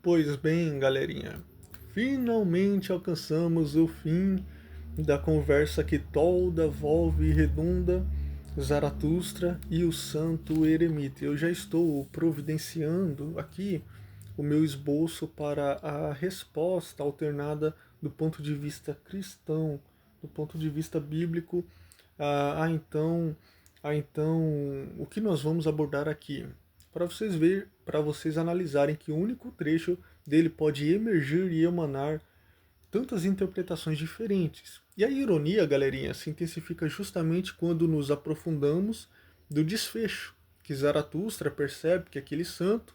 Pois bem, galerinha, finalmente alcançamos o fim da conversa que tolda, volve e redunda Zaratustra e o santo eremita. Eu já estou providenciando aqui o meu esboço para a resposta alternada do ponto de vista cristão, do ponto de vista bíblico, a então o que nós vamos abordar aqui, para vocês ver, para vocês analisarem que o único trecho dele pode emergir e emanar tantas interpretações diferentes. E a ironia, galerinha, se intensifica justamente quando nos aprofundamos do desfecho, que Zaratustra percebe que aquele santo,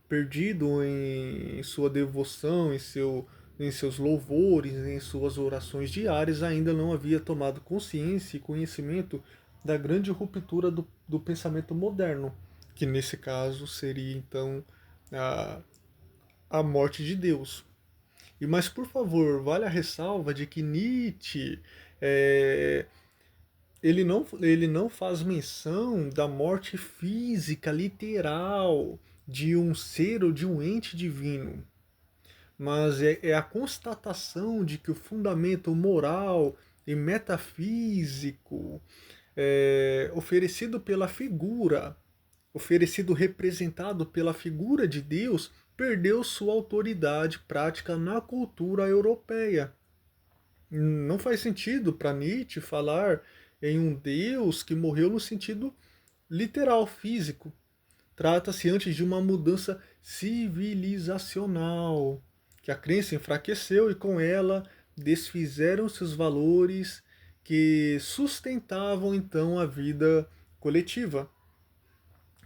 perdido em sua devoção, em seus louvores, em suas orações diárias, ainda não havia tomado consciência e conhecimento da grande ruptura do pensamento moderno, que nesse caso seria então a, a morte de Deus. Mas por favor, vale a ressalva de que Nietzsche é, ele não faz menção da morte física, literal, de um ser ou de um ente divino, mas é a constatação de que o fundamento moral e metafísico oferecido pela figura, oferecido representado pela figura de Deus, perdeu sua autoridade prática na cultura europeia. Não faz sentido para Nietzsche falar em um Deus que morreu no sentido literal, físico. Trata-se antes de uma mudança civilizacional, que a crença enfraqueceu e com ela desfizeram-se os valores que sustentavam então a vida coletiva.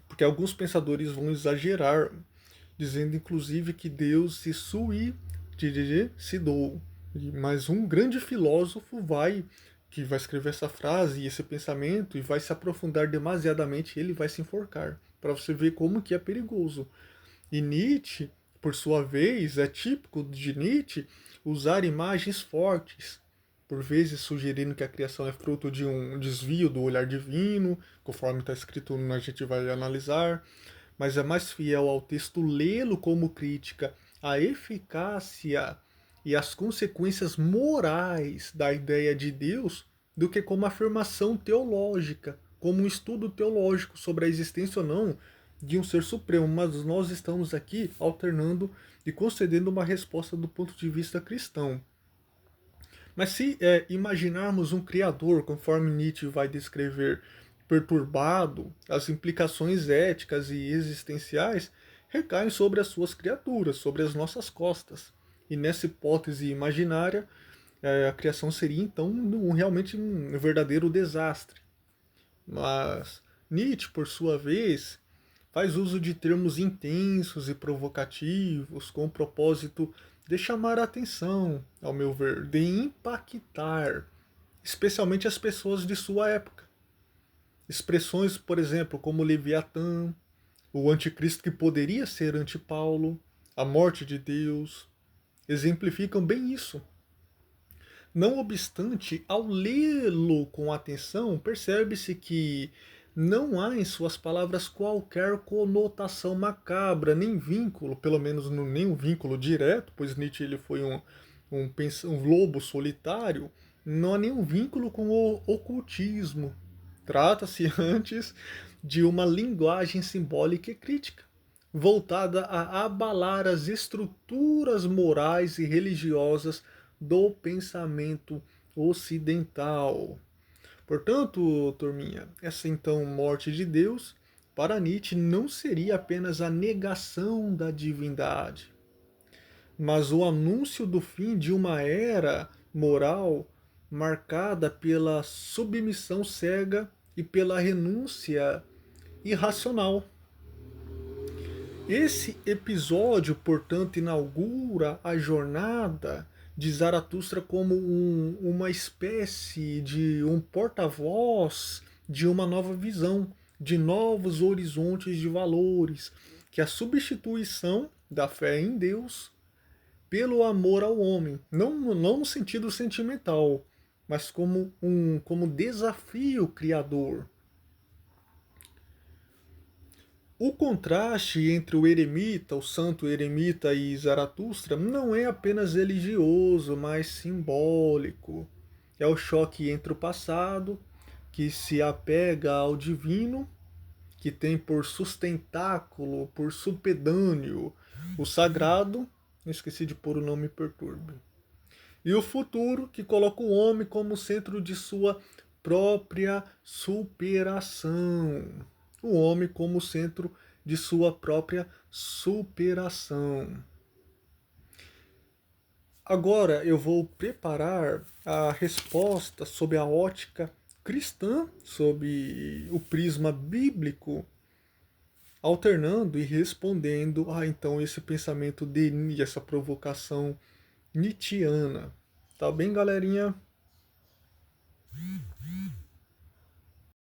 Porque alguns pensadores vão exagerar, dizendo inclusive que Deus se suicidou. Mas um grande filósofo que vai escrever essa frase e esse pensamento e vai se aprofundar demasiadamente, ele vai se enforcar, para você ver como que é perigoso. E Nietzsche, por sua vez, é típico de Nietzsche usar imagens fortes, por vezes sugerindo que a criação é fruto de um desvio do olhar divino, conforme está escrito, a gente vai analisar, mas é mais fiel ao texto lê-lo como crítica à eficácia e às consequências morais da ideia de Deus do que como afirmação teológica, como um estudo teológico sobre a existência ou não de um ser supremo. Mas nós estamos aqui alternando e concedendo uma resposta do ponto de vista cristão. Mas se imaginarmos um criador, conforme Nietzsche vai descrever, perturbado, as implicações éticas e existenciais recaem sobre as suas criaturas, sobre as nossas costas. E nessa hipótese imaginária, a criação seria então realmente um verdadeiro desastre. Mas Nietzsche, por sua vez, faz uso de termos intensos e provocativos com o propósito de chamar a atenção, ao meu ver, de impactar, especialmente as pessoas de sua época. Expressões, por exemplo, como Leviatã, o anticristo que poderia ser anti-Paulo, a morte de Deus, exemplificam bem isso. Não obstante, ao lê-lo com atenção, percebe-se que não há em suas palavras qualquer conotação macabra, nem vínculo, pelo menos nenhum vínculo direto, pois Nietzsche ele foi um lobo solitário, não há nenhum vínculo com o ocultismo. Trata-se antes de uma linguagem simbólica e crítica, voltada a abalar as estruturas morais e religiosas do pensamento ocidental. Portanto, turminha, essa então morte de Deus, para Nietzsche, não seria apenas a negação da divindade, mas o anúncio do fim de uma era moral marcada pela submissão cega e pela renúncia irracional. Esse episódio, portanto, inaugura a jornada de Zaratustra como uma espécie de um porta-voz de uma nova visão, de novos horizontes de valores, que a substituição da fé em Deus pelo amor ao homem, não no sentido sentimental, mas como desafio criador. O contraste entre o eremita, o santo eremita e Zaratustra não é apenas religioso, mas simbólico. É o choque entre o passado, que se apega ao divino, que tem por sustentáculo, por supedâneo, o sagrado, esqueci de pôr o nome perturbe, e o futuro, que coloca o homem como centro de sua própria superação. O homem como centro de sua própria superação. Agora eu vou preparar a resposta sob a ótica cristã, sob o prisma bíblico, alternando e respondendo a então esse pensamento de Nietzsche, essa provocação nietzschiana. Tá bem, galerinha?